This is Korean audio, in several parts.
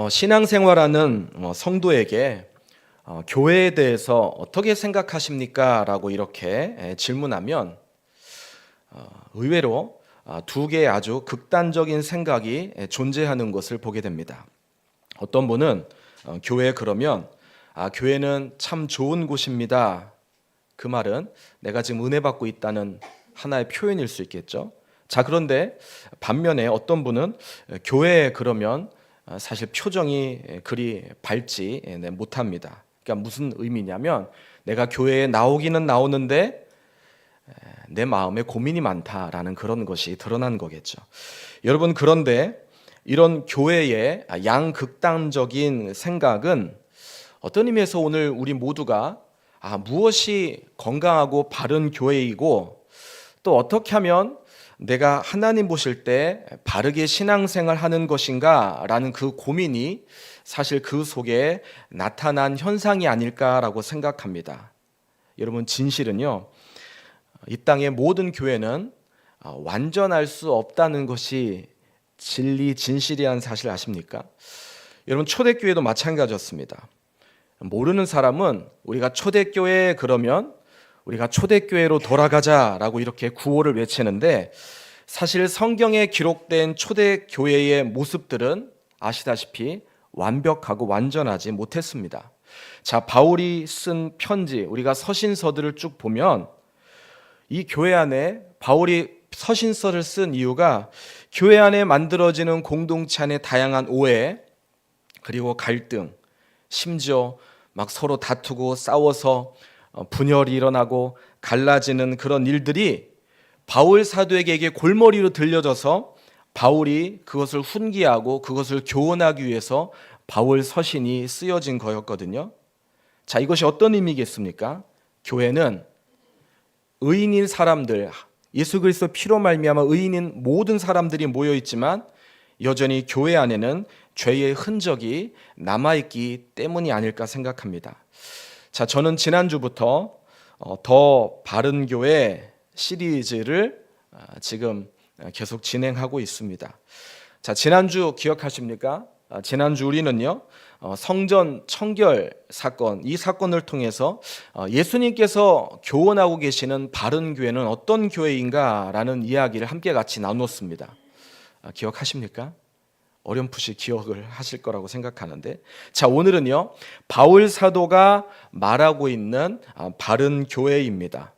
신앙생활하는 성도에게 교회에 대해서 어떻게 생각하십니까? 라고 이렇게 질문하면 의외로 두 개의 아주 극단적인 생각이 존재하는 것을 보게 됩니다. 어떤 분은 교회 그러면 교회는 참 좋은 곳입니다. 그 말은 내가 지금 은혜 받고 있다는 하나의 표현일 수 있겠죠. 자, 그런데 반면에 어떤 분은 교회 그러면 사실 표정이 그리 밝지 못합니다. 그러니까 무슨 의미냐면 내가 교회에 나오기는 나오는데 내 마음에 고민이 많다라는 그런 것이 드러난 거겠죠. 여러분, 그런데 이런 교회의 양극단적인 생각은 어떤 의미에서 오늘 우리 모두가 무엇이 건강하고 바른 교회이고 또 어떻게 하면 내가 하나님 보실 때 바르게 신앙생활 하는 것인가 라는 그 고민이 사실 그 속에 나타난 현상이 아닐까라고 생각합니다. 여러분, 진실은요, 이 땅의 모든 교회는 완전할 수 없다는 것이 진리, 진실이라는 사실 아십니까? 여러분, 초대교회도 마찬가지였습니다. 모르는 사람은 우리가 초대교회 그러면 우리가 초대교회로 돌아가자라고 이렇게 구호를 외치는데 사실 성경에 기록된 초대교회의 모습들은 아시다시피 완벽하고 완전하지 못했습니다. 자, 바울이 쓴 편지, 우리가 서신서들을 쭉 보면 이 교회 안에 바울이 서신서를 쓴 이유가 교회 안에 만들어지는 공동체 안의 다양한 오해 그리고 갈등, 심지어 막 서로 다투고 싸워서 분열이 일어나고 갈라지는 그런 일들이 바울 사도에게 골머리로 들려져서 바울이 그것을 훈계하고 그것을 교훈하기 위해서 바울 서신이 쓰여진 거였거든요. 자, 이것이 어떤 의미겠습니까? 교회는 의인인 사람들, 예수 그리스도 피로 말미암아 의인인 모든 사람들이 모여 있지만 여전히 교회 안에는 죄의 흔적이 남아있기 때문이 아닐까 생각합니다. 자, 저는 지난주부터 더 바른 교회 시리즈를 지금 계속 진행하고 있습니다. 자, 지난주 기억하십니까? 지난주 우리는요, 성전 청결 사건, 이 사건을 통해서 예수님께서 교훈하고 계시는 바른 교회는 어떤 교회인가라는 이야기를 함께 같이 나누었습니다. 기억하십니까? 어렴풋이 기억을 하실 거라고 생각하는데, 자, 오늘은요, 바울 사도가 말하고 있는 바른 교회입니다.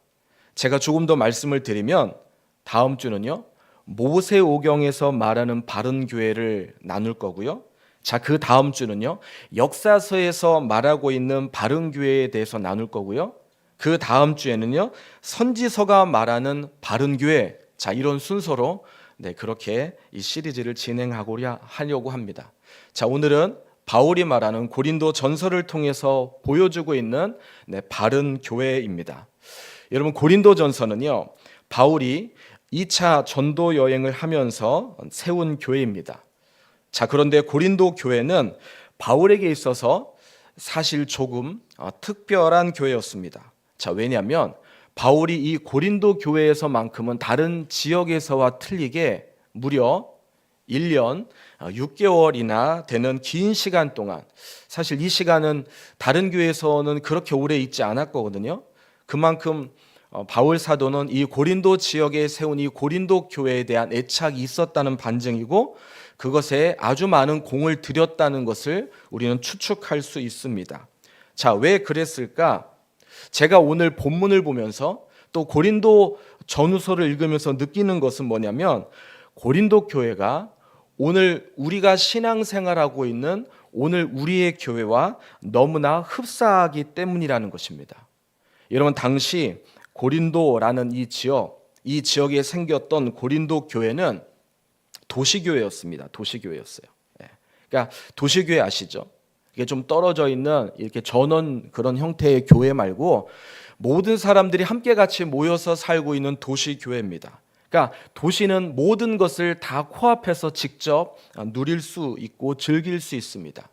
제가 조금 더 말씀을 드리면 다음 주는요, 모세오경에서 말하는 바른 교회를 나눌 거고요. 자, 그 다음 주는요, 역사서에서 말하고 있는 바른 교회에 대해서 나눌 거고요. 그 다음 주에는요, 선지서가 말하는 바른 교회, 자, 이런 순서로 그렇게 이 시리즈를 진행하려고 합니다. 자, 오늘은 바울이 말하는 고린도 전서를 통해서 보여주고 있는 바른 교회입니다. 여러분, 고린도 전서는요, 바울이 2차 전도 여행을 하면서 세운 교회입니다. 자, 그런데 고린도 교회는 바울에게 있어서 사실 조금 특별한 교회였습니다. 자, 왜냐하면 바울이 이 고린도 교회에서만큼은 다른 지역에서와 틀리게 무려 1년 6개월이나 되는 긴 시간 동안, 사실 이 시간은 다른 교회에서는 그렇게 오래 있지 않았거든요. 그만큼 바울 사도는 이 고린도 지역에 세운 이 고린도 교회에 대한 애착이 있었다는 반증이고 그것에 아주 많은 공을 들였다는 것을 우리는 추측할 수 있습니다. 자, 왜 그랬을까? 제가 오늘 본문을 보면서 또 고린도 전후서를 읽으면서 느끼는 것은 뭐냐면 고린도 교회가 오늘 우리가 신앙생활하고 있는 오늘 우리의 교회와 너무나 흡사하기 때문이라는 것입니다. 여러분, 당시 고린도라는 이 지역에 생겼던 고린도 교회는 도시교회였습니다. 도시교회였어요. 그러니까 도시교회 아시죠? 이게 좀 떨어져 있는 이렇게 전원 그런 형태의 교회 말고 모든 사람들이 함께 같이 모여서 살고 있는 도시교회입니다. 그러니까 도시는 모든 것을 다 코앞에서 직접 누릴 수 있고 즐길 수 있습니다.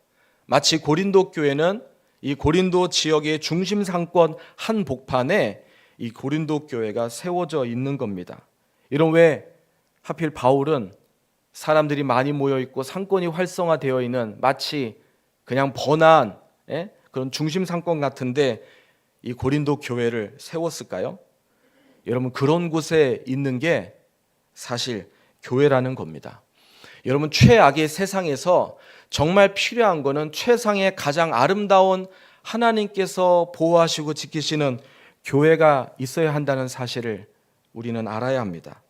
마치 고린도 교회는 이 고린도 지역의 중심 상권 한복판에 이 고린도 교회가 세워져 있는 겁니다. 이런 왜 하필 바울은 사람들이 많이 모여 있고 상권이 활성화되어 있는 마치 그냥 번화한 그런 중심 상권 같은데 이 고린도 교회를 세웠을까요? 여러분, 그런 곳에 있는 게 사실 교회라는 겁니다. 여러분, 최악의 세상에서 정말 필요한 거는 최상의 가장 아름다운 하나님께서 보호하시고 지키시는 교회가 있어야 한다는 사실을 우리는 알아야 합니다.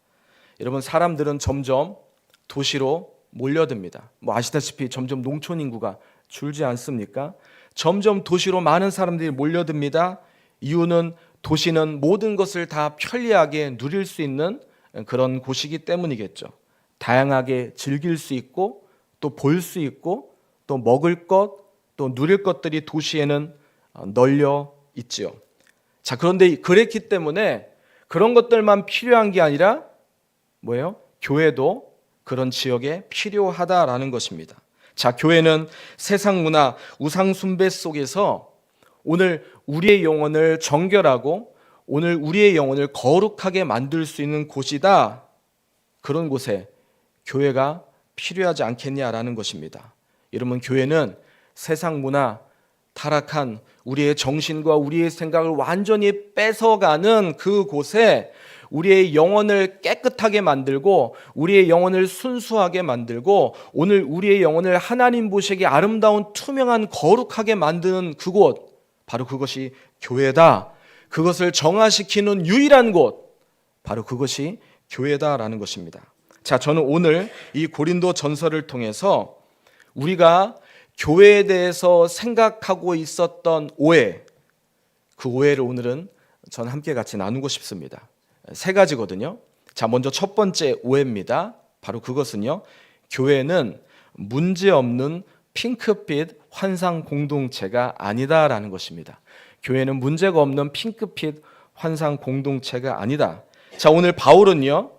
여러분, 사람들은 점점 도시로 몰려듭니다. 아시다시피 점점 농촌 인구가 줄지 않습니까? 점점 도시로 많은 사람들이 몰려듭니다. 이유는 도시는 모든 것을 다 편리하게 누릴 수 있는 그런 곳이기 때문이겠죠. 다양하게 즐길 수 있고 또 볼 수 있고 또 먹을 것, 또 누릴 것들이 도시에는 널려 있지요. 자, 그런데 그랬기 때문에 그런 것들만 필요한 게 아니라 뭐예요? 교회도 그런 지역에 필요하다라는 것입니다. 자, 교회는 세상 문화, 우상 숭배 속에서 오늘 우리의 영혼을 정결하고 오늘 우리의 영혼을 거룩하게 만들 수 있는 곳이다. 그런 곳에 교회가 필요하지 않겠냐라는 것입니다. 여러분, 교회는 세상 문화, 타락한 우리의 정신과 우리의 생각을 완전히 뺏어가는 그곳에 우리의 영혼을 깨끗하게 만들고 우리의 영혼을 순수하게 만들고 오늘 우리의 영혼을 하나님 보시기에 아름다운 투명한 거룩하게 만드는 그곳, 바로 그것이 교회다. 그것을 정화시키는 유일한 곳, 바로 그것이 교회다라는 것입니다. 자, 저는 오늘 이 고린도 전서를 통해서 우리가 교회에 대해서 생각하고 있었던 오해, 그 오해를 오늘은 저는 함께 같이 나누고 싶습니다. 세 가지거든요. 자, 먼저 첫 번째 오해입니다. 바로 그것은요, 교회는 문제없는 핑크빛 환상 공동체가 아니다라는 것입니다. 교회는 문제가 없는 핑크빛 환상 공동체가 아니다. 자, 오늘 바울은요,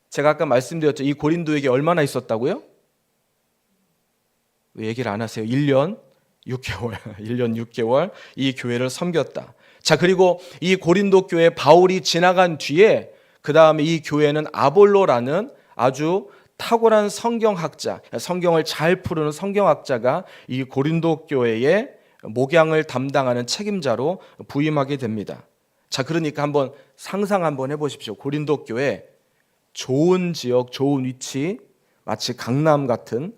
제가 아까 말씀드렸죠. 이 고린도에게 얼마나 있었다고요? 왜 얘기를 안 하세요? 1년 6개월, 1년 6개월 이 교회를 섬겼다. 자, 그리고 이 고린도 교회 바울이 지나간 뒤에 그 다음에 이 교회는 아볼로라는 아주 탁월한 성경학자, 성경을 잘 푸르는 성경학자가 이 고린도 교회의 목양을 담당하는 책임자로 부임하게 됩니다. 자, 그러니까 한번 상상 한번 해보십시오. 고린도 교회 좋은 지역, 좋은 위치, 마치 강남 같은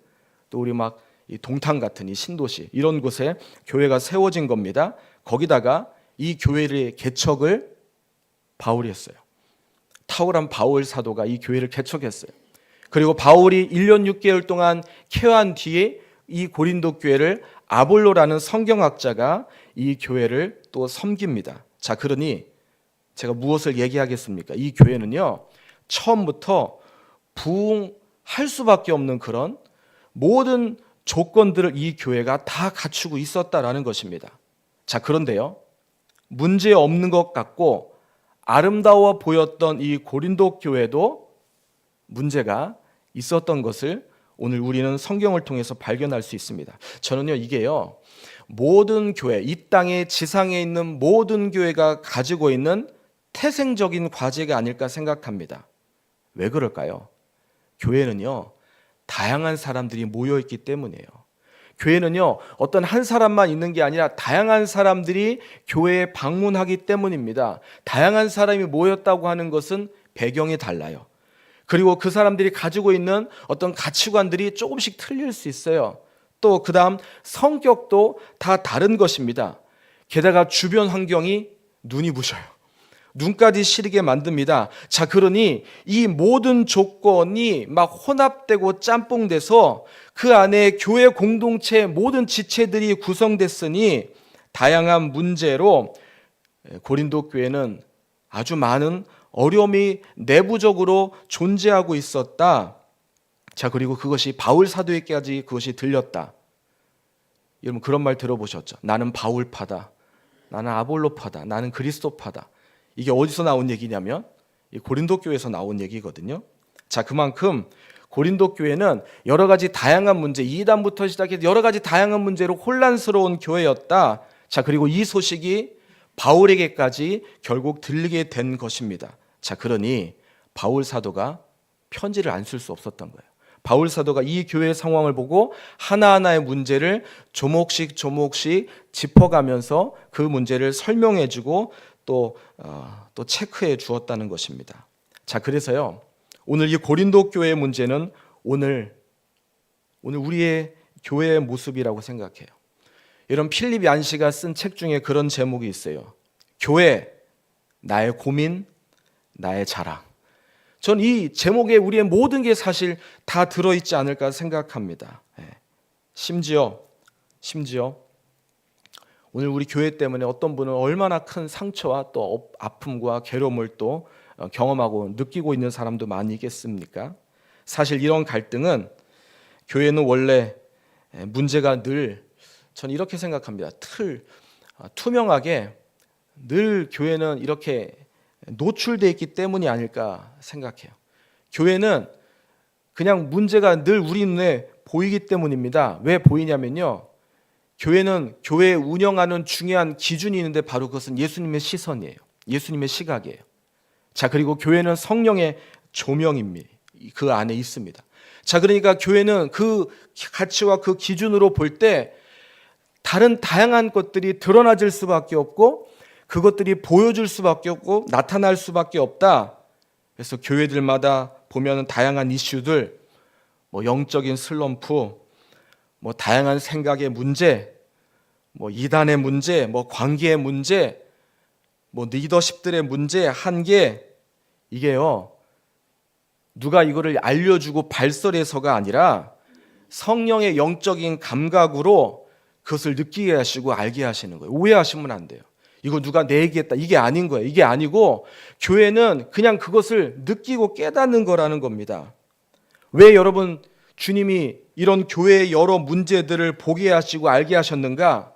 또 우리 막 이 동탄 같은 이 신도시 이런 곳에 교회가 세워진 겁니다. 거기다가 이 교회의 개척을 바울이 했어요. 탁월한 바울 사도가 이 교회를 개척했어요. 그리고 바울이 1년 6개월 동안 케어한 뒤에 이 고린도 교회를 아볼로라는 성경학자가 이 교회를 또 섬깁니다. 자, 그러니 제가 무엇을 얘기하겠습니까? 이 교회는요, 처음부터 부흥할 수밖에 없는 그런 모든 조건들을 이 교회가 다 갖추고 있었다라는 것입니다. 자, 그런데요, 문제 없는 것 같고 아름다워 보였던 이 고린도 교회도 문제가 있었던 것을 오늘 우리는 성경을 통해서 발견할 수 있습니다. 저는요, 이게요, 모든 교회, 이 땅에 지상에 있는 모든 교회가 가지고 있는 태생적인 과제가 아닐까 생각합니다. 왜 그럴까요? 교회는요, 다양한 사람들이 모여있기 때문이에요. 교회는요, 어떤 한 사람만 있는 게 아니라 다양한 사람들이 교회에 방문하기 때문입니다. 다양한 사람이 모였다고 하는 것은 배경이 달라요. 그리고 그 사람들이 가지고 있는 어떤 가치관들이 조금씩 틀릴 수 있어요. 또 그 다음 성격도 다 다른 것입니다. 게다가 주변 환경이 눈이 부셔요. 눈까지 시리게 만듭니다. 자, 그러니 이 모든 조건이 막 혼합되고 짬뽕돼서 그 안에 교회 공동체 모든 지체들이 구성됐으니 다양한 문제로 고린도 교회는 아주 많은 어려움이 내부적으로 존재하고 있었다. 자, 그리고 그것이 바울 사도에게까지 그것이 들렸다. 여러분, 그런 말 들어보셨죠? 나는 바울파다. 나는 아볼로파다. 나는 그리스도파다. 이게 어디서 나온 얘기냐면 이 고린도 교회에서 나온 얘기거든요. 자, 그만큼 고린도 교회는 여러 가지 다양한 문제, 이단부터 시작해서 여러 가지 다양한 문제로 혼란스러운 교회였다. 자, 그리고 이 소식이 바울에게까지 결국 들리게 된 것입니다. 자, 그러니 바울 사도가 편지를 안 쓸 수 없었던 거예요. 바울 사도가 이 교회의 상황을 보고 하나하나의 문제를 조목씩 짚어가면서 그 문제를 설명해주고 또 체크해 주었다는 것입니다. 자, 그래서요, 오늘 이 고린도 교회의 문제는 오늘 우리의 교회의 모습이라고 생각해요. 여러분, 필립 얀시가 쓴 책 중에 그런 제목이 있어요. 교회, 나의 고민, 나의 자랑. 전 이 제목에 우리의 모든 게 사실 다 들어있지 않을까 생각합니다. 심지어 오늘 우리 교회 때문에 어떤 분은 얼마나 큰 상처와 또 아픔과 괴로움을 또 경험하고 느끼고 있는 사람도 많이 있겠습니까? 사실 이런 갈등은 교회는 원래 문제가 늘, 전 이렇게 생각합니다. 투명하게 늘 교회는 이렇게 노출되어 있기 때문이 아닐까 생각해요. 교회는 그냥 문제가 늘 우리 눈에 보이기 때문입니다. 왜 보이냐면요, 교회는 교회 운영하는 중요한 기준이 있는데 바로 그것은 예수님의 시선이에요. 예수님의 시각이에요. 자, 그리고 교회는 성령의 조명입니다. 그 안에 있습니다. 자, 그러니까 교회는 그 가치와 그 기준으로 볼 때 다른 다양한 것들이 드러나질 수밖에 없고 그것들이 보여줄 수밖에 없고 나타날 수밖에 없다. 그래서 교회들마다 보면 다양한 이슈들, 영적인 슬럼프, 다양한 생각의 문제, 이단의 문제, 관계의 문제, 리더십들의 문제, 한계, 이게요, 누가 이거를 알려주고 발설해서가 아니라 성령의 영적인 감각으로 그것을 느끼게 하시고 알게 하시는 거예요. 오해하시면 안 돼요. 이거 누가 내 얘기했다, 이게 아닌 거예요. 이게 아니고 교회는 그냥 그것을 느끼고 깨닫는 거라는 겁니다. 왜 여러분 주님이 이런 교회의 여러 문제들을 보게 하시고 알게 하셨는가?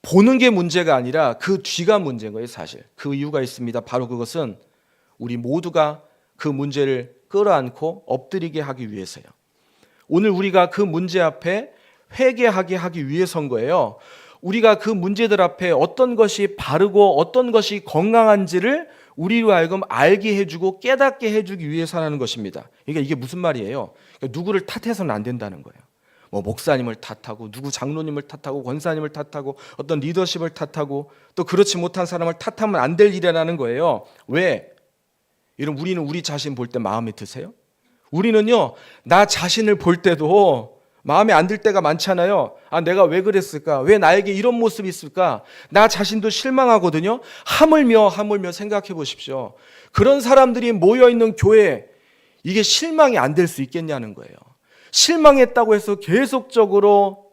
보는 게 문제가 아니라 그 뒤가 문제인 거예요. 사실 그 이유가 있습니다. 바로 그것은 우리 모두가 그 문제를 끌어안고 엎드리게 하기 위해서요. 오늘 우리가 그 문제 앞에 회개하게 하기 위해서인 거예요. 우리가 그 문제들 앞에 어떤 것이 바르고 어떤 것이 건강한지를 우리로 하여금 알게 해주고 깨닫게 해주기 위해서라는 것입니다. 그러니까 이게 무슨 말이에요? 그러니까 누구를 탓해서는 안 된다는 거예요. 목사님을 탓하고 누구 장로님을 탓하고 권사님을 탓하고 어떤 리더십을 탓하고 또 그렇지 못한 사람을 탓하면 안 될 일이라는 거예요. 왜? 여러분, 우리는 우리 자신 볼 때 마음에 드세요? 우리는요, 나 자신을 볼 때도 마음에 안 들 때가 많잖아요. 내가 왜 그랬을까? 왜 나에게 이런 모습이 있을까? 나 자신도 실망하거든요. 하물며 생각해 보십시오. 그런 사람들이 모여있는 교회, 이게 실망이 안 될 수 있겠냐는 거예요. 실망했다고 해서 계속적으로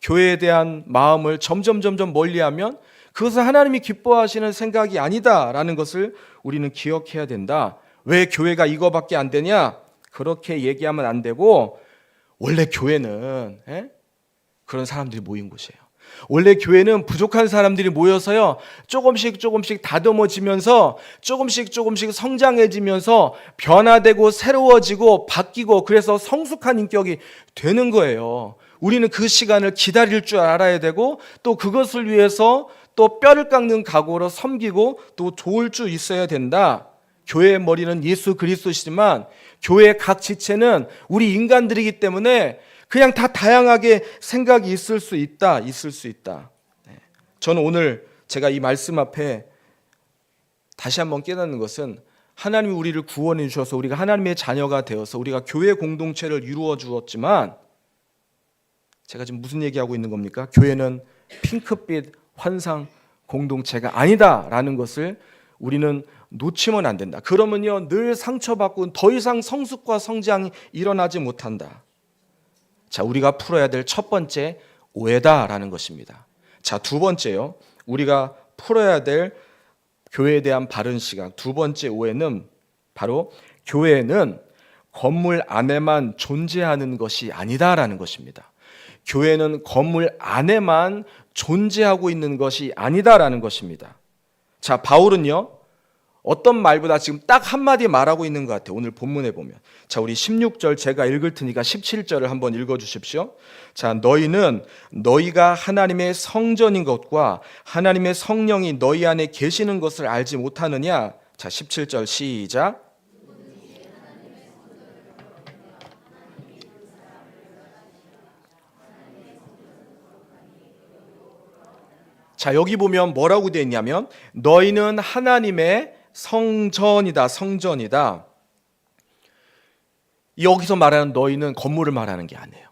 교회에 대한 마음을 점점 멀리하면 그것은 하나님이 기뻐하시는 생각이 아니다라는 것을 우리는 기억해야 된다. 왜 교회가 이거밖에 안 되냐? 그렇게 얘기하면 안 되고, 원래 교회는 그런 사람들이 모인 곳이에요. 원래 교회는 부족한 사람들이 모여서요, 조금씩 다듬어지면서 조금씩 성장해지면서 변화되고 새로워지고 바뀌고, 그래서 성숙한 인격이 되는 거예요. 우리는 그 시간을 기다릴 줄 알아야 되고, 또 그것을 위해서 또 뼈를 깎는 각오로 섬기고 또 도울 줄 있어야 된다. 교회의 머리는 예수 그리스도시지만 교회의 각 지체는 우리 인간들이기 때문에 그냥 다 다양하게 생각이 있을 수 있다. 저는 오늘 제가 이 말씀 앞에 다시 한번 깨닫는 것은, 하나님이 우리를 구원해 주셔서 우리가 하나님의 자녀가 되어서 우리가 교회 공동체를 이루어 주었지만, 제가 지금 무슨 얘기하고 있는 겁니까? 교회는 핑크빛 환상 공동체가 아니다라는 것을 우리는 놓치면 안 된다. 그러면요, 늘 상처받고 더 이상 성숙과 성장이 일어나지 못한다. 자, 우리가 풀어야 될 첫 번째 오해다라는 것입니다. 자, 두 번째요, 우리가 풀어야 될 교회에 대한 바른 시각, 두 번째 오해는 바로 교회는 건물 안에만 존재하는 것이 아니다라는 것입니다. 교회는 건물 안에만 존재하고 있는 것이 아니다라는 것입니다. 자, 바울은요, 어떤 말보다 지금 딱 한마디 말하고 있는 것 같아요. 오늘 본문에 보면. 자, 우리 16절 제가 읽을 테니까 17절을 한번 읽어주십시오. 자, 너희는 너희가 하나님의 성전인 것과 하나님의 성령이 너희 안에 계시는 것을 알지 못하느냐. 자, 17절 시작. 자, 여기 보면 뭐라고 되어 있냐면 너희는 하나님의 성전이다. 성전이다. 여기서 말하는 너희는 건물을 말하는 게 아니에요.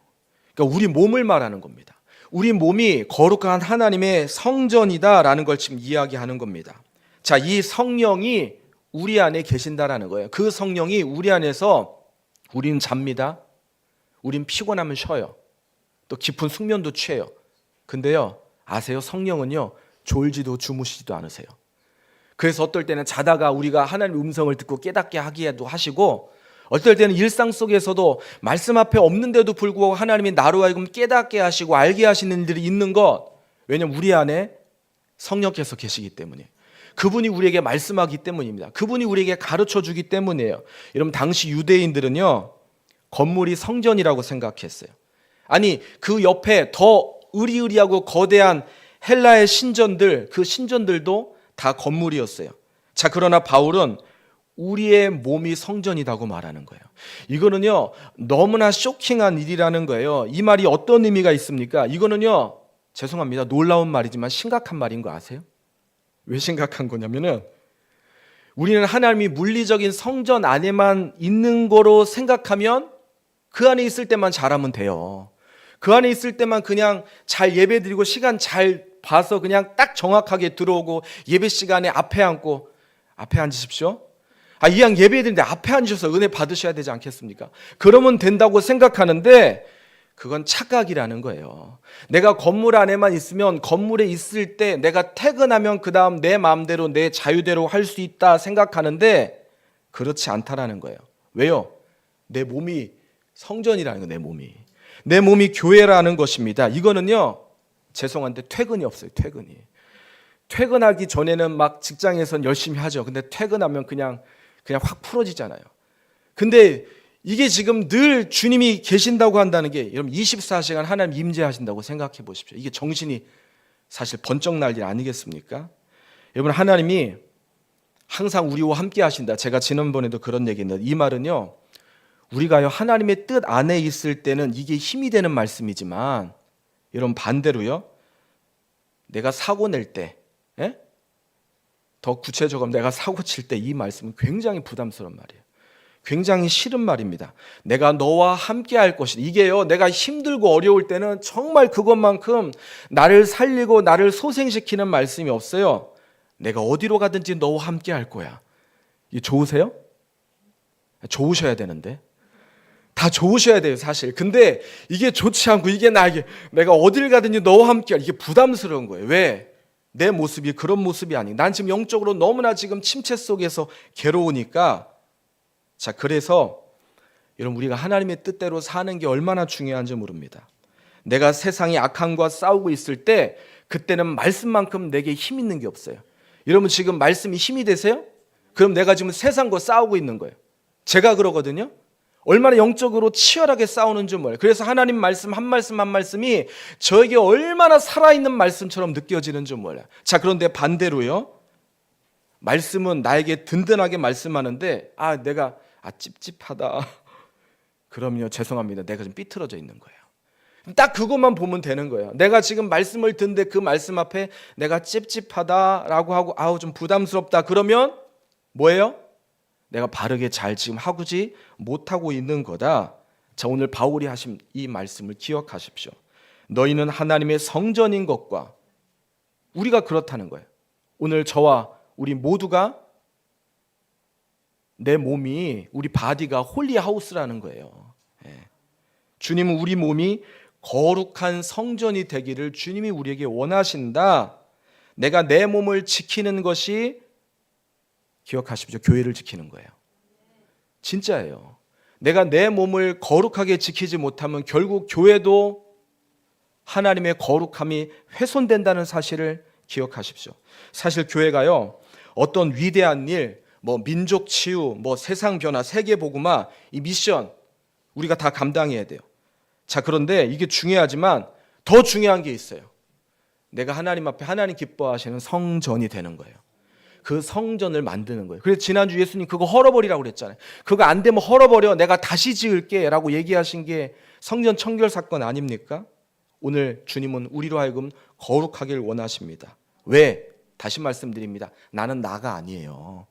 그러니까 우리 몸을 말하는 겁니다. 우리 몸이 거룩한 하나님의 성전이다라는 걸 지금 이야기하는 겁니다. 자, 이 성령이 우리 안에 계신다라는 거예요. 그 성령이 우리 안에서 우리는 잡니다. 우린 피곤하면 쉬어요. 또 깊은 숙면도 취해요. 근데요, 아세요? 성령은요, 졸지도 주무시지도 않으세요. 그래서 어떨 때는 자다가 우리가 하나님의 음성을 듣고 깨닫게 하기도 하시고, 어떨 때는 일상 속에서도 말씀 앞에 없는데도 불구하고 하나님이 나로 하여금 깨닫게 하시고 알게 하시는 일들이 있는 것, 왜냐하면 우리 안에 성령께서 계시기 때문에, 그분이 우리에게 말씀하기 때문입니다. 그분이 우리에게 가르쳐 주기 때문이에요. 여러분, 당시 유대인들은요, 건물이 성전이라고 생각했어요. 아니, 그 옆에 더 으리으리하고 거대한 헬라의 신전들, 그 신전들도 다 건물이었어요. 자, 그러나 바울은 우리의 몸이 성전이라고 말하는 거예요. 이거는요, 너무나 쇼킹한 일이라는 거예요. 이 말이 어떤 의미가 있습니까? 이거는요, 죄송합니다, 놀라운 말이지만 심각한 말인 거 아세요? 왜 심각한 거냐면은, 우리는 하나님이 물리적인 성전 안에만 있는 거로 생각하면 그 안에 있을 때만 잘하면 돼요. 그 안에 있을 때만 그냥 잘 예배드리고 시간 잘 봐서 그냥 딱 정확하게 들어오고 예배 시간에 앞에 앉으십시오. 이왕 예배드리는데 앞에 앉으셔서 은혜 받으셔야 되지 않겠습니까? 그러면 된다고 생각하는데 그건 착각이라는 거예요. 내가 건물 안에만 있으면 건물에 있을 때 내가 퇴근하면 그 다음 내 마음대로 내 자유대로 할 수 있다 생각하는데 그렇지 않다라는 거예요. 왜요? 내 몸이 성전이라는 거예요. 내 몸이 교회라는 것입니다. 이거는요, 죄송한데 퇴근이 없어요. 퇴근하기 전에는 막 직장에선 열심히 하죠. 근데 퇴근하면 그냥 확 풀어지잖아요. 근데 이게 지금 늘 주님이 계신다고 한다는 게, 여러분 24시간 하나님 임재하신다고 생각해 보십시오. 이게 정신이 사실 번쩍 날 일 아니겠습니까? 여러분, 하나님이 항상 우리와 함께 하신다. 제가 지난번에도 그런 얘기했는데, 이 말은요, 우리가요 하나님의 뜻 안에 있을 때는 이게 힘이 되는 말씀이지만, 여러분 반대로요, 내가 사고 낼 때, 더 구체적으로 내가 사고 칠 때 이 말씀은 굉장히 부담스러운 말이에요. 굉장히 싫은 말입니다. 내가 너와 함께 할 것이다. 이게요, 내가 힘들고 어려울 때는 정말 그것만큼 나를 살리고 나를 소생시키는 말씀이 없어요. 내가 어디로 가든지 너와 함께 할 거야. 이게 좋으세요? 좋으셔야 되는데. 다 좋으셔야 돼요, 사실. 근데 이게 좋지 않고 이게 내가 어딜 가든지 너와 함께 할, 이게 부담스러운 거예요. 왜? 내 모습이 그런 모습이 아니. 난 지금 영적으로 너무나 지금 침체 속에서 괴로우니까. 자, 그래서 여러분, 우리가 하나님의 뜻대로 사는 게 얼마나 중요한지 모릅니다. 내가 세상의 악함과 싸우고 있을 때 그때는 말씀만큼 내게 힘 있는 게 없어요. 여러분, 지금 말씀이 힘이 되세요? 그럼 내가 지금 세상과 싸우고 있는 거예요. 제가 그러거든요. 얼마나 영적으로 치열하게 싸우는지 몰라요. 그래서 하나님 말씀 한 말씀 한 말씀이 저에게 얼마나 살아있는 말씀처럼 느껴지는지 몰라요. 자, 그런데 반대로요, 말씀은 나에게 든든하게 말씀하는데 내가 찝찝하다. 그럼요, 죄송합니다, 내가 좀 삐뚤어져 있는 거예요. 딱 그것만 보면 되는 거예요. 내가 지금 말씀을 듣는데 그 말씀 앞에 내가 찝찝하다라고 하고 좀 부담스럽다 그러면 뭐예요? 내가 바르게 잘 지금 하고지 못하고 있는 거다. 자, 오늘 바울이 하신 이 말씀을 기억하십시오. 너희는 하나님의 성전인 것과, 우리가 그렇다는 거예요. 오늘 저와 우리 모두가, 내 몸이, 우리 바디가 홀리하우스라는 거예요. 주님은 우리 몸이 거룩한 성전이 되기를 주님이 우리에게 원하신다. 내가 내 몸을 지키는 것이, 기억하십시오, 교회를 지키는 거예요. 진짜예요. 내가 내 몸을 거룩하게 지키지 못하면 결국 교회도 하나님의 거룩함이 훼손된다는 사실을 기억하십시오. 사실 교회가요, 어떤 위대한 일, 민족 치유, 세상 변화, 세계 복음화, 이 미션 우리가 다 감당해야 돼요. 자, 그런데 이게 중요하지만 더 중요한 게 있어요. 내가 하나님 앞에 하나님 기뻐하시는 성전이 되는 거예요. 그 성전을 만드는 거예요. 그래서 지난주 예수님 그거 헐어버리라고 그랬잖아요. 그거 안 되면 헐어버려, 내가 다시 지을게 라고 얘기하신 게 성전 청결 사건 아닙니까? 오늘 주님은 우리로 하여금 거룩하길 원하십니다. 왜? 다시 말씀드립니다. 나는 나가 아니에요.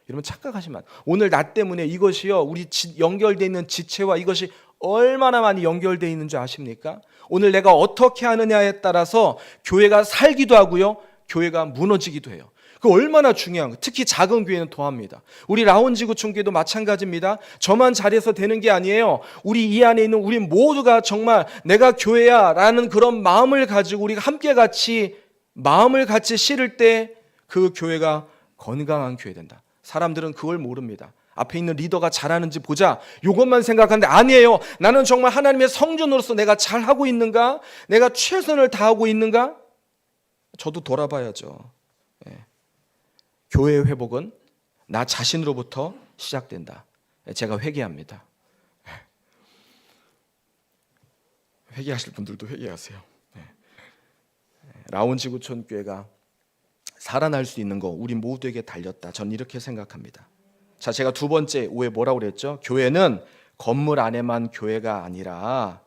여러분 착각하시면 오늘 나 때문에 이것이요 우리 연결되어 있는 지체와 이것이 얼마나 많이 연결되어 있는 줄 아십니까? 오늘 내가 어떻게 하느냐에 따라서 교회가 살기도 하고요 교회가 무너지기도 해요. 그 얼마나 중요한 거예요. 특히 작은 교회는 더합니다. 우리 라운지구촌교회도 마찬가지입니다. 저만 잘해서 되는 게 아니에요. 우리 이 안에 있는 우리 모두가 정말 내가 교회야 라는 그런 마음을 가지고 우리가 함께 같이 마음을 같이 실을 때 그 교회가 건강한 교회 된다. 사람들은 그걸 모릅니다. 앞에 있는 리더가 잘하는지 보자 이것만 생각하는데 아니에요. 나는 정말 하나님의 성전으로서 내가 잘하고 있는가? 내가 최선을 다하고 있는가? 저도 돌아봐야죠. 예. 교회의 회복은 나 자신으로부터 시작된다. 제가 회개합니다. 회개하실 분들도 회개하세요. 라운지구촌 교회가 살아날 수 있는 거 우리 모두에게 달렸다. 전 이렇게 생각합니다. 자, 제가 두 번째 오해 뭐라고 그랬죠? 교회는 건물 안에만 교회가 아니라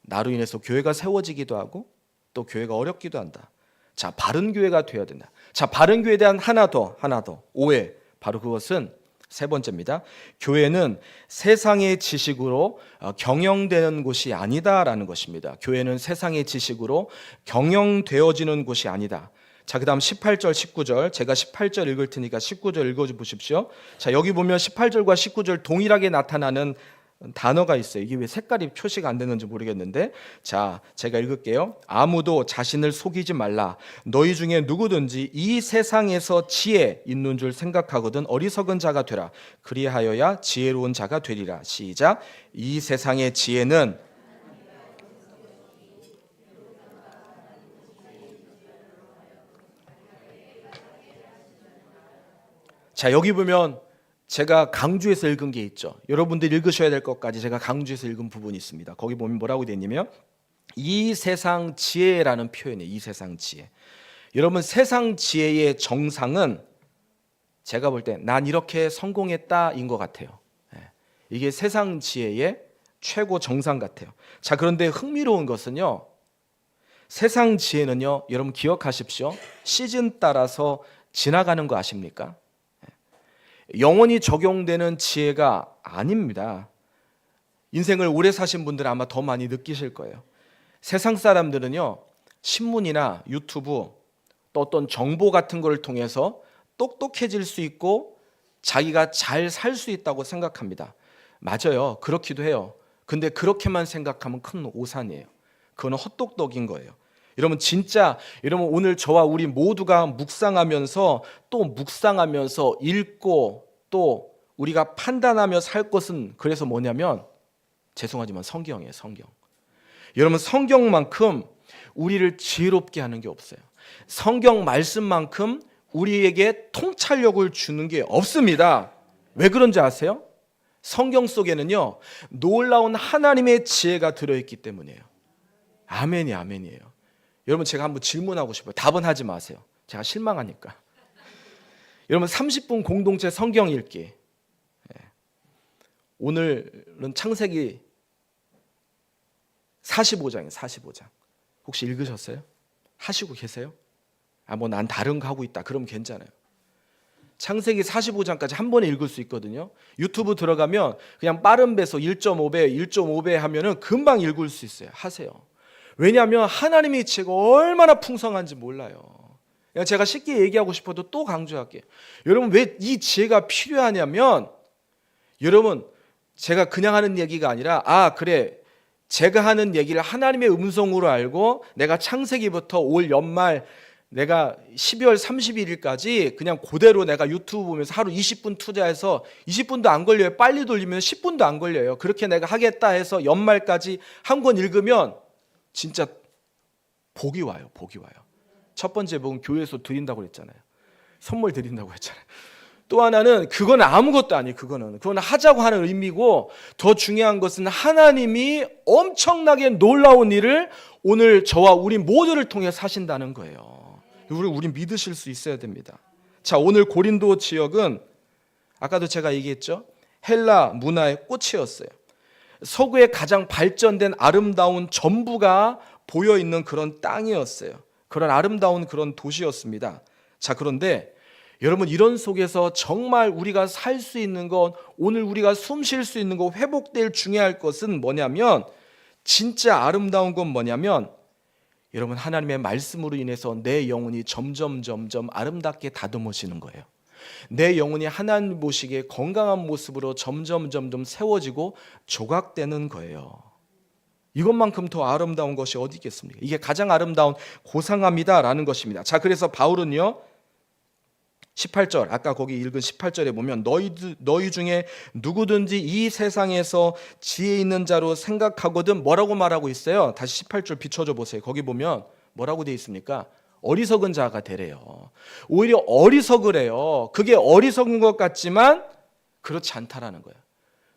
나로 인해서 교회가 세워지기도 하고 또 교회가 어렵기도 한다. 자, 바른 교회가 되어야 된다. 자, 바른 교회에 대한 하나 더 오해. 바로 그것은 세 번째입니다. 교회는 세상의 지식으로 경영되는 곳이 아니다라는 것입니다. 교회는 세상의 지식으로 경영되어지는 곳이 아니다. 자, 그다음 18절, 19절. 제가 18절 읽을 테니까 19절 읽어 보십시오. 자, 여기 보면 18절과 19절 동일하게 나타나는 단어가 있어요. 이게 왜 색깔이 표시가 안 되는지 모르겠는데, 자, 제가 읽을게요. 아무도 자신을 속이지 말라. 너희 중에 누구든지 이 세상에서 지혜 있는 줄 생각하거든 어리석은 자가 되라. 그리하여야 지혜로운 자가 되리라. 시작. 이 세상의 지혜는 자, 여기 보면 제가 강조해서 읽은 게 있죠. 여러분들 읽으셔야 될 것까지 제가 강조해서 읽은 부분이 있습니다. 거기 보면 뭐라고 되어 있냐면 이 세상 지혜라는 표현이에요. 이 세상 지혜. 여러분 세상 지혜의 정상은 제가 볼 때 난 이렇게 성공했다인 것 같아요. 이게 세상 지혜의 최고 정상 같아요. 자, 그런데 흥미로운 것은요. 세상 지혜는요. 여러분 기억하십시오. 시즌 따라서 지나가는 거 아십니까? 영원히 적용되는 지혜가 아닙니다. 인생을 오래 사신 분들은 아마 더 많이 느끼실 거예요. 세상 사람들은요, 신문이나 유튜브 또 어떤 정보 같은 걸 통해서 똑똑해질 수 있고 자기가 잘 살 수 있다고 생각합니다. 맞아요. 그렇기도 해요. 근데 그렇게만 생각하면 큰 오산이에요. 그건 헛똑똑인 거예요. 여러분 진짜 여러분 오늘 저와 우리 모두가 묵상하면서 읽고 또 우리가 판단하며 살 것은 그래서 뭐냐면 죄송하지만 성경이에요. 성경. 여러분 성경만큼 우리를 지혜롭게 하는 게 없어요. 성경 말씀만큼 우리에게 통찰력을 주는 게 없습니다. 왜 그런지 아세요? 성경 속에는요 놀라운 하나님의 지혜가 들어있기 때문이에요. 아멘이 아멘이에요. 여러분 제가 한번 질문하고 싶어요. 답은 하지 마세요. 제가 실망하니까. 여러분 30분 공동체 성경 읽기. 오늘은 창세기 45장이에요. 45장. 혹시 읽으셨어요? 하시고 계세요? 뭐 난 다른 거 하고 있다. 그럼 괜찮아요. 창세기 45장까지 한 번에 읽을 수 있거든요. 유튜브 들어가면 그냥 빠른 배속 1.5배 하면은 금방 읽을 수 있어요. 하세요. 왜냐하면 하나님의 지혜가 얼마나 풍성한지 몰라요. 제가 쉽게 얘기하고 싶어도 또 강조할게요. 여러분 왜 이 지혜가 필요하냐면 여러분 제가 그냥 하는 얘기가 아니라 그래 제가 하는 얘기를 하나님의 음성으로 알고 내가 창세기부터 올 연말 내가 12월 31일까지 그냥 그대로 내가 유튜브 보면서 하루 20분 투자해서 20분도 안 걸려요. 빨리 돌리면 10분도 안 걸려요. 그렇게 내가 하겠다 해서 연말까지 한 권 읽으면 진짜 복이 와요. 복이 와요. 첫 번째 복은 교회에서 드린다고 그랬잖아요. 선물 드린다고 했잖아요. 또 하나는 그건 아무것도 아니에요. 그건 하자고 하는 의미고 더 중요한 것은 하나님이 엄청나게 놀라운 일을 오늘 저와 우리 모두를 통해 하신다는 거예요. 우리 믿으실 수 있어야 됩니다. 자, 오늘 고린도 지역은 아까도 제가 얘기했죠. 헬라 문화의 꽃이었어요. 서구의 가장 발전된 아름다운 전부가 보여있는 그런 땅이었어요. 그런 아름다운 그런 도시였습니다. 자, 그런데 여러분, 이런 속에서 정말 우리가 살 수 있는 것, 오늘 우리가 숨 쉴 수 있는 것, 회복될 중요할 것은 뭐냐면, 진짜 아름다운 건 뭐냐면, 여러분, 하나님의 말씀으로 인해서 내 영혼이 점점 아름답게 다듬어지는 거예요. 내 영혼이 하나님 보시기에 건강한 모습으로 점점 세워지고 조각되는 거예요. 이것만큼 더 아름다운 것이 어디 있겠습니까? 이게 가장 아름다운 고상함이다라는 것입니다. 자, 그래서 바울은요, 18절, 아까 거기 읽은 18절에 보면 너희 중에 누구든지 이 세상에서 지혜 있는 자로 생각하거든 뭐라고 말하고 있어요? 다시 18절 비춰줘 보세요. 거기 보면 뭐라고 되어 있습니까? 어리석은 자가 되래요. 오히려 어리석으래요. 그게 어리석은 것 같지만 그렇지 않다라는 거예요.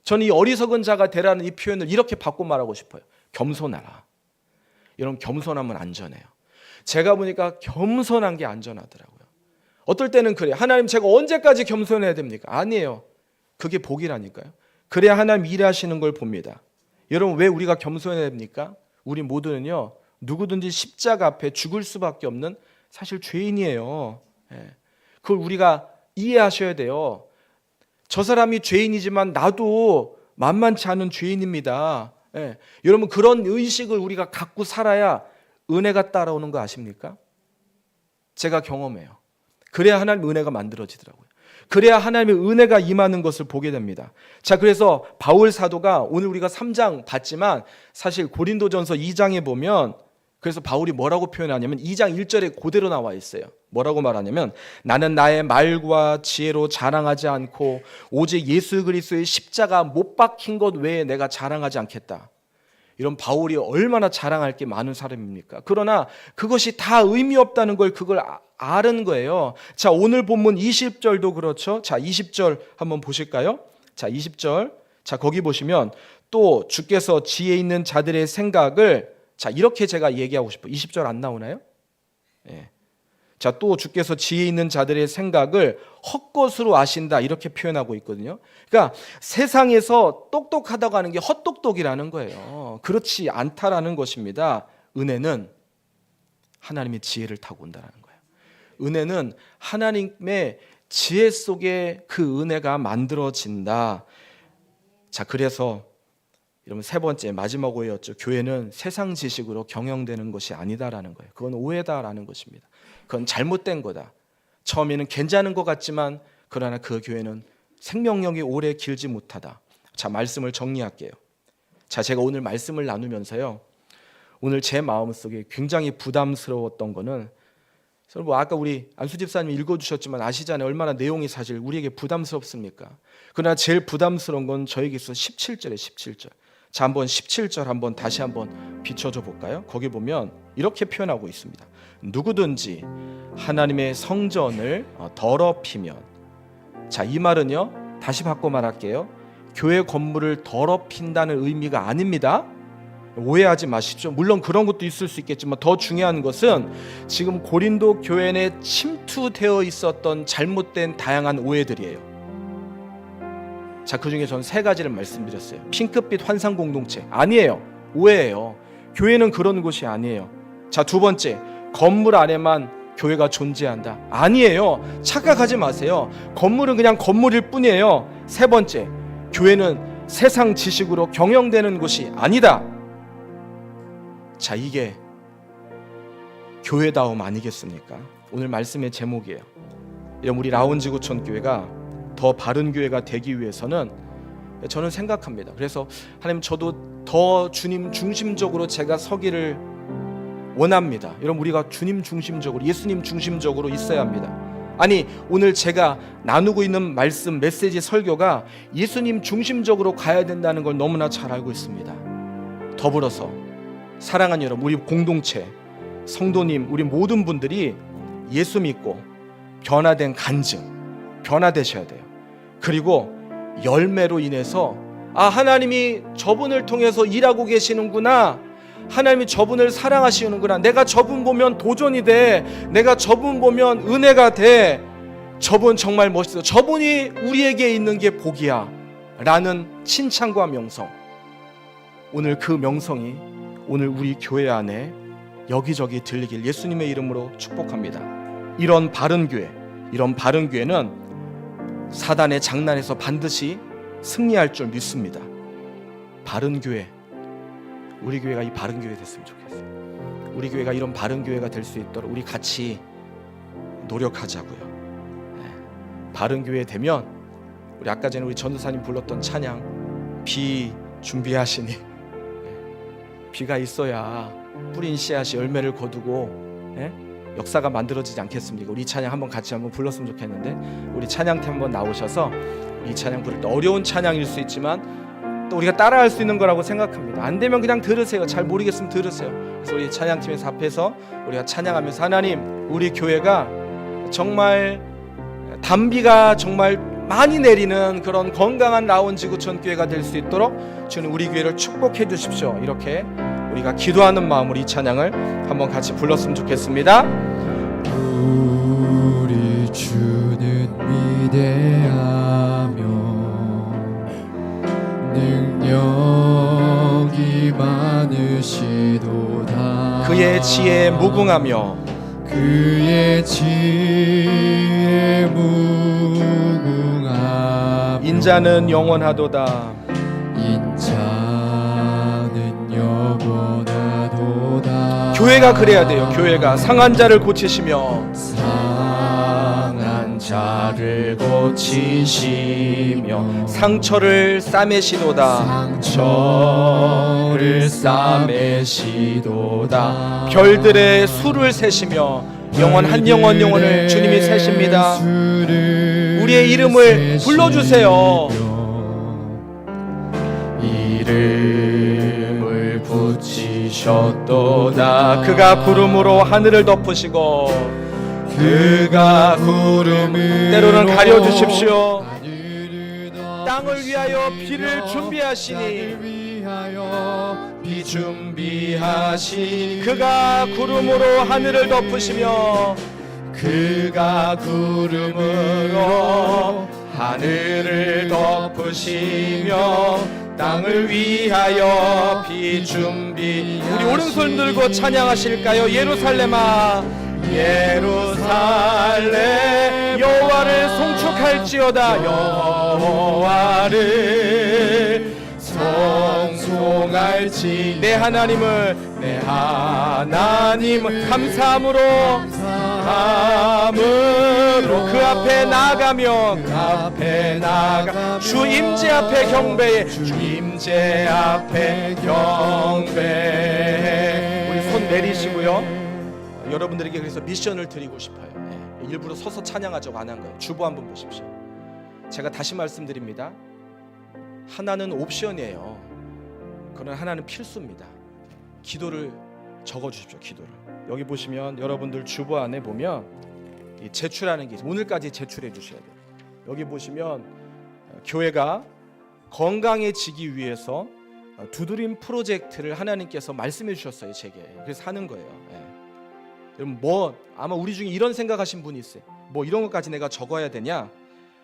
저는 이 어리석은 자가 되라는 이 표현을 이렇게 바꿔 말하고 싶어요. 겸손하라. 여러분, 겸손하면 안전해요. 제가 보니까 겸손한 게 안전하더라고요. 어떨 때는 그래요. 하나님, 제가 언제까지 겸손해야 됩니까? 아니에요. 그게 복이라니까요. 그래야 하나님 일하시는 걸 봅니다. 여러분, 왜 우리가 겸손해야 됩니까? 우리 모두는요, 누구든지 십자가 앞에 죽을 수밖에 없는 사실 죄인이에요. 그걸 우리가 이해하셔야 돼요. 저 사람이 죄인이지만 나도 만만치 않은 죄인입니다. 여러분, 그런 의식을 우리가 갖고 살아야 은혜가 따라오는 거 아십니까? 제가 경험해요. 그래야 하나님의 은혜가 만들어지더라고요. 그래야 하나님의 은혜가 임하는 것을 보게 됩니다. 자, 그래서 바울 사도가 오늘 우리가 3장 봤지만 사실 고린도전서 2장에 보면, 그래서 바울이 뭐라고 표현하냐면 2장 1절에 그대로 나와 있어요. 뭐라고 말하냐면, 나는 나의 말과 지혜로 자랑하지 않고 오직 예수 그리스도의 십자가 못 박힌 것 외에 내가 자랑하지 않겠다. 이런 바울이 얼마나 자랑할 게 많은 사람입니까? 그러나 그것이 다 의미 없다는 걸 그걸 아는 거예요. 자, 오늘 본문 20절도 그렇죠. 자, 20절 한번 보실까요? 자, 20절. 자, 거기 보시면 또 주께서 지혜 있는 자들의 생각을, 자, 이렇게 제가 얘기하고 싶어요. 20절 안 나오나요? 자, 또 주께서 지혜 있는 자들의 생각을 헛것으로 아신다, 이렇게 표현하고 있거든요. 그러니까 세상에서 똑똑하다고 하는 게 헛똑똑이라는 거예요. 그렇지 않다라는 것입니다. 은혜는 하나님의 지혜를 타고 온다는 거예요. 은혜는 하나님의 지혜 속에 그 은혜가 만들어진다. 자, 그래서 여러분, 세 번째 마지막 오해였죠. 교회는 세상 지식으로 경영되는 것이 아니다라는 거예요. 그건 오해다라는 것입니다. 그건 잘못된 거다. 처음에는 괜찮은 것 같지만 그러나 그 교회는 생명력이 오래 길지 못하다. 자, 말씀을 정리할게요. 자, 제가 오늘 말씀을 나누면서요, 오늘 제 마음속에 굉장히 부담스러웠던 거는, 뭐 아까 우리 안수 집사님이 읽어주셨지만 아시잖아요. 얼마나 내용이 사실 우리에게 부담스럽습니까? 그러나 제일 부담스러운 건 저에게 있어 17절에 17절. 자, 한번 17절 한번 다시 한번 비춰줘 볼까요? 거기 보면 이렇게 표현하고 있습니다. 누구든지 하나님의 성전을 더럽히면, 자, 이 말은요, 다시 바꿔 말할게요. 교회 건물을 더럽힌다는 의미가 아닙니다. 오해하지 마십시오. 물론 그런 것도 있을 수 있겠지만 더 중요한 것은 지금 고린도 교회 내 침투되어 있었던 잘못된 다양한 오해들이에요. 자, 그중에 저는 세 가지를 말씀드렸어요. 핑크빛 환상 공동체 아니에요. 오해예요. 교회는 그런 곳이 아니에요. 자, 두 번째, 건물 안에만 교회가 존재한다. 아니에요. 착각하지 마세요. 건물은 그냥 건물일 뿐이에요. 세 번째, 교회는 세상 지식으로 경영되는 곳이 아니다. 자, 이게 교회다움 아니겠습니까? 오늘 말씀의 제목이에요. 우리 라운지 구촌 교회가 더 바른 교회가 되기 위해서는 저는 생각합니다. 그래서 하나님, 저도 더 주님 중심적으로 제가 서기를 원합니다. 여러분, 우리가 주님 중심적으로, 예수님 중심적으로 있어야 합니다. 아니, 오늘 제가 나누고 있는 말씀, 메시지, 설교가 예수님 중심적으로 가야 된다는 걸 너무나 잘 알고 있습니다. 더불어서 사랑하는 여러분, 우리 공동체, 성도님, 우리 모든 분들이 예수 믿고 변화된 간증, 변화되셔야 돼요. 그리고 열매로 인해서, 아, 하나님이 저분을 통해서 일하고 계시는구나, 하나님이 저분을 사랑하시는구나, 내가 저분 보면 도전이 돼, 내가 저분 보면 은혜가 돼, 저분 정말 멋있어, 저분이 우리에게 있는 게 복이야 라는 칭찬과 명성, 오늘 그 명성이 오늘 우리 교회 안에 여기저기 들리길 예수님의 이름으로 축복합니다. 이런 바른 교회는 사단의 장난에서 반드시 승리할 줄 믿습니다. 바른 교회, 우리 교회가 이 바른 교회 됐으면 좋겠어요. 우리 교회가 이런 바른 교회가 될 수 있도록 우리 같이 노력하자고요. 바른 교회 되면 우리 아까 전에 우리 전도사님 불렀던 찬양, 비 준비하시니, 비가 있어야 뿌린 씨앗이 열매를 거두고 역사가 만들어지지 않겠습니까? 우리 찬양 한번 같이 한번 불렀으면 좋겠는데, 우리 찬양팀 한번 나오셔서 우리 찬양 부를 때 어려운 찬양일 수 있지만 또 우리가 따라할 수 있는 거라고 생각합니다. 안 되면 그냥 들으세요. 잘 모르겠으면 들으세요. 그래서 우리 찬양팀에서 앞에서 우리가 찬양하면서 하나님, 우리 교회가 정말 단비가 정말 많이 내리는 그런 건강한 라운지구촌 교회가 될 수 있도록 주님 우리 교회를 축복해 주십시오. 이렇게 우리가 기도하는 마음으로 이 찬양을 한번 같이 불렀으면 좋겠습니다. 우리 주는 위대하며 능력이 많으시도다. 그의 지혜에 무궁하며 그의 지혜에 무궁하며 인자는 영원하도다. 인자는 영원하도다. 교회가 그래야 돼요. 교회가 상한 자를 고치시며 상한 자를 고치시며 상처를 싸매시도다. 상처를 싸매시도다. 별들의 수를 세시며 영원 한 영혼을 주님이 세십니다. 우리의 이름을 불러주세요. 이름을 붙이셨도다. 그가 구름으로 하늘을 덮으시고 그가 구름으로 때로는 가려주십시오. 땅을 위하여 비를 준비하시니 비 준비하시니 그가 구름으로 하늘을 덮으시며 그가 구름으로 하늘을 덮으시며 땅을 위하여 비 준비. 우리 오른손 들고 찬양하실까요? 예루살렘아 예루살렘 여호와를 송축할지어다. 여호와를 송송할지. 내 하나님을 감사함으로 그 앞에 나아가며 주 임재 앞에 경배해. 주 임재 앞에 경배해. 우리 손 내리시고요. 여러분들에게 그래서 미션을 드리고 싶어요. 일부러 서서 찬양하자고 안 한 거예요. 주보 한번 보십시오. 제가 다시 말씀드립니다. 하나는 옵션이에요. 그러나 하나는 필수입니다. 기도를 적어주십시오. 기도를. 여기 보시면 여러분들 주보 안에 보면 제출하는 게 오늘까지 제출해 주셔야 돼요. 여기 보시면 교회가 건강해지기 위해서 두드림 프로젝트를 하나님께서 말씀해 주셨어요. 제게. 그래서 하는 거예요. 여러분 아마 우리 중에 이런 생각하신 분이 있어요. 이런 것까지 내가 적어야 되냐?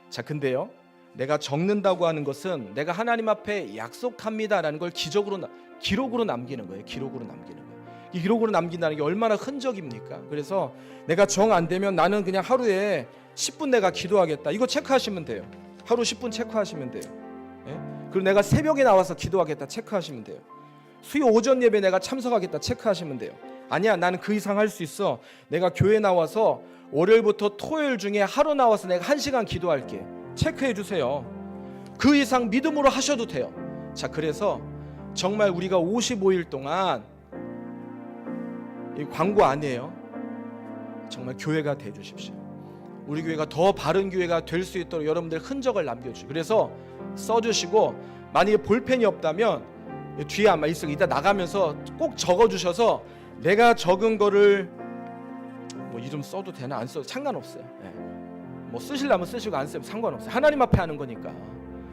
자, 근데요, 내가 적는다고 하는 것은 내가 하나님 앞에 약속합니다라는 걸 기록으로 남기는 거예요. 기록으로 남기는 거예요. 이 기록으로 남긴다는 게 얼마나 흔적입니까? 그래서 내가 정 안 되면 나는 그냥 하루에 10분 내가 기도하겠다. 이거 체크하시면 돼요. 하루 10분 체크하시면 돼요. 그리고 내가 새벽에 나와서 기도하겠다. 체크하시면 돼요. 수요 오전 예배 내가 참석하겠다. 체크하시면 돼요. 아니야, 나는 그 이상 할 수 있어. 내가 교회 나와서 월요일부터 토요일 중에 하루 나와서 내가 1시간 기도할게. 체크해 주세요. 그 이상 믿음으로 하셔도 돼요. 자, 그래서 정말 우리가 55일 동안 이 광고 아니에요. 정말 교회가 돼 주십시오. 우리 교회가 더 바른 교회가 될 수 있도록 여러분들 흔적을 남겨주시고, 그래서 써주시고, 만약에 볼펜이 없다면 뒤에 아마 있을 이따 나가면서 꼭 적어주셔서 내가 적은 거를 이름 써도 되나 안 써도 상관없어요. 쓰시려면 쓰시고 안 쓰면 상관없어요. 하나님 앞에 하는 거니까.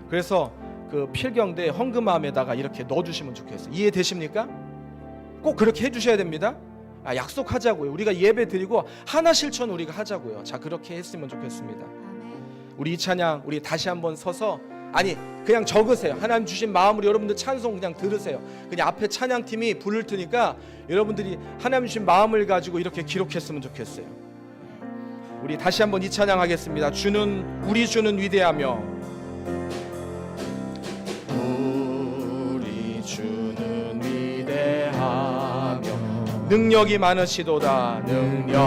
그래서 그 필경대 헌금함에다가 이렇게 넣어주시면 좋겠어요. 이해되십니까? 꼭 그렇게 해주셔야 됩니다. 약속하자고요. 우리가 예배 드리고 하나 실천 우리가 하자고요. 자, 그렇게 했으면 좋겠습니다. 우리 이 찬양 우리 다시 한번 서서 아니 그냥 적으세요. 하나님 주신 마음으로 여러분들 찬송 그냥 들으세요. 그냥 앞에 찬양팀이 부를 테니까 여러분들이 하나님 주신 마음을 가지고 이렇게 기록했으면 좋겠어요. 우리 다시 한번 이 찬양하겠습니다. 우리 주는 위대하며 우리 주는 위대하며 능력이 많으시도다. 능력이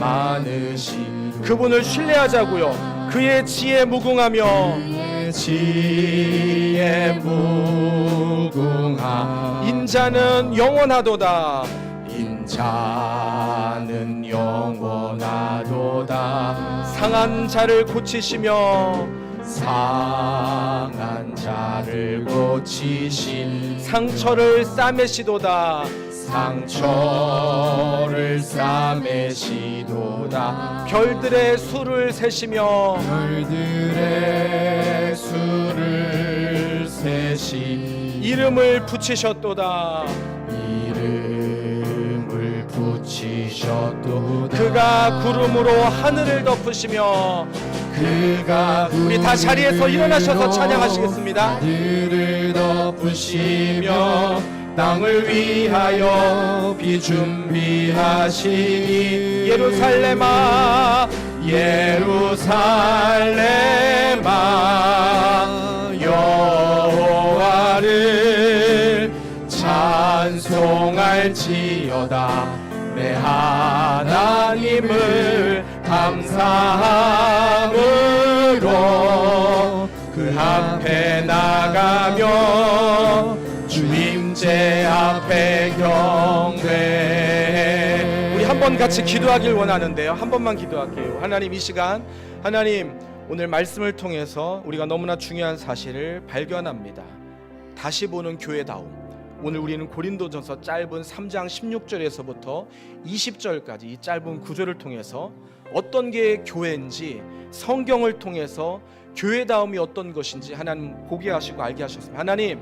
많으시 그분을 신뢰하자고요. 그의 지혜 무궁하며 지혜 무궁하 인자는 영원하도다. 인자는 영원하도다. 상한 자를 고치시며 상한 자를 고치신 상처를 싸매시도다. 상처를 싸매시도다. 별들의 수를 세시며 별들의 수를 세시 이름을 붙이셨도다. 이름을 붙이셨도다. 그가 구름으로 하늘을 덮으시며 그가 우리 다 자리에서 일어나셔서 찬양하시겠습니다. 하늘을 덮으시며 땅을 위하여 비 준비하시니 예루살렘아 예루살렘아 여호와를 찬송할지어다. 내 하나님을 감사함으로 그 앞에 나가며 주임제 앞에 경배해. 우리 한번 같이 기도하길 원하는데요. 한 번만 기도할게요. 하나님, 이 시간 하나님 오늘 말씀을 통해서 우리가 너무나 중요한 사실을 발견합니다. 다시 보는 교회다움. 오늘 우리는 고린도전서 짧은 3장 16절에서부터 20절까지 이 짧은 구절을 통해서 어떤 게 교회인지, 성경을 통해서 교회다움이 어떤 것인지 하나님 보게 하시고 알게 하셨습니다. 하나님,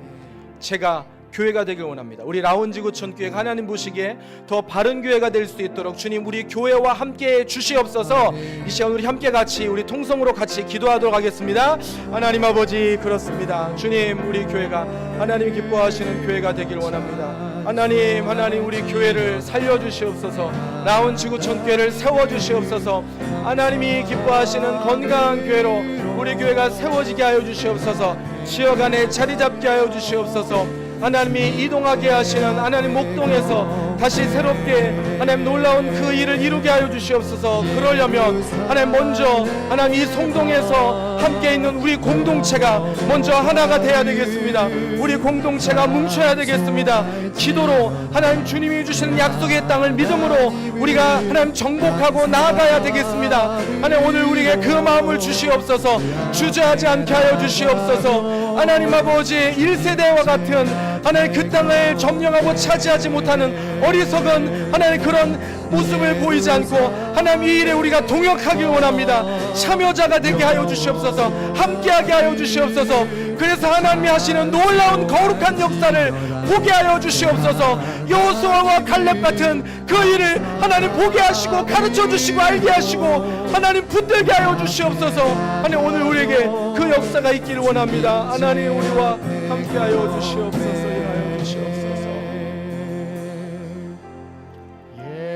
제가 교회가 되길 원합니다. 우리 라운지구촌교회가 하나님 보시기에 더 바른 교회가 될 수 있도록 주님 우리 교회와 함께 주시옵소서. 이 시간 우리 함께 같이 우리 통성으로 같이 기도하도록 하겠습니다. 하나님 아버지, 그렇습니다. 주님, 우리 교회가 하나님이 기뻐하시는 교회가 되길 원합니다. 하나님 우리 교회를 살려주시옵소서. 라운지구촌교회를 세워주시옵소서. 하나님이 기뻐하시는 건강한 교회로 우리 교회가 세워지게 하여 주시옵소서. 지역 안에 자리 잡게 하여 주시옵소서. 하나님이 이동하게 하시는 하나님 목동에서 다시 새롭게 하나님 놀라운 그 일을 이루게 하여 주시옵소서. 그러려면 하나님 먼저 하나님 이 송동에서 함께 있는 우리 공동체가 먼저 하나가 돼야 되겠습니다. 우리 공동체가 뭉쳐야 되겠습니다. 기도로 하나님 주님이 주시는 약속의 땅을 믿음으로 우리가 하나님 정복하고 나아가야 되겠습니다. 하나님 오늘 우리에게 그 마음을 주시옵소서. 주저하지 않게 하여 주시옵소서. 하나님 아버지, 1세대와 같은 하나님 그 땅을 점령하고 차지하지 못하는 어리석은 하나님 그런 모습을 보이지 않고 하나님 이 일에 우리가 동역하길 원합니다. 참여자가 되게 하여 주시옵소서. 함께하게 하여 주시옵소서. 그래서 하나님이 하시는 놀라운 거룩한 역사를 보게 하여 주시옵소서. 여호수아와 칼렙 같은 그 일을 하나님 보게 하시고 가르쳐 주시고 알게 하시고 하나님 붙들게 하여 주시옵소서. 하나님 오늘 우리에게 그 역사가 있기를 원합니다. 하나님 우리와 함께 하여 주시옵소서. 하여 주시옵소서.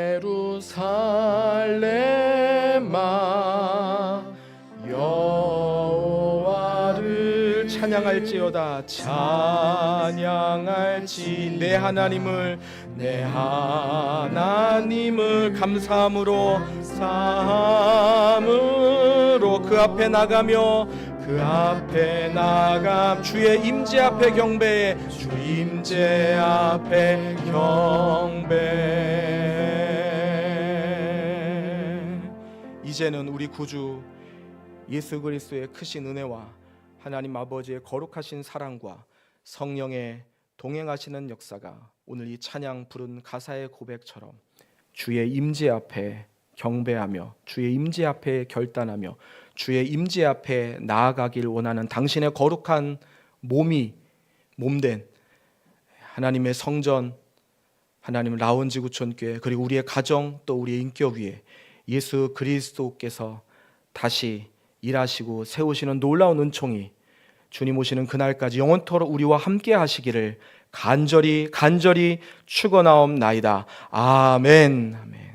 예루살렘아 여호와를 찬양할지어다. 찬양할지 내 하나님을 감사함으로 그 앞에 나가며 주의 임재 앞에 경배해. 주 임재 앞에 경배. 이제는 우리 구주 예수 그리스도의 크신 은혜와 하나님 아버지의 거룩하신 사랑과 성령의 동행하시는 역사가 오늘 이 찬양 부른 가사의 고백처럼 주의 임재 앞에 경배하며 주의 임재 앞에 결단하며 주의 임재 앞에 나아가길 원하는 당신의 거룩한 몸된 하나님의 성전, 하나님 라운지구촌교회, 그리고 우리의 가정 또 우리의 인격 위에 예수 그리스도께서 다시 일하시고 세우시는 놀라운 은총이 주님 오시는 그날까지 영원토록 우리와 함께 하시기를 간절히 축원하옵나이다. 아멘. 아멘.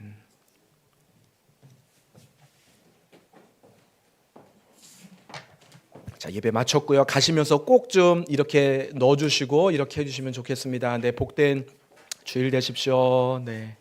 자, 예배 마쳤고요. 가시면서 꼭 좀 이렇게 넣어주시고 이렇게 해주시면 좋겠습니다. 네, 복된 주일 되십시오. 네.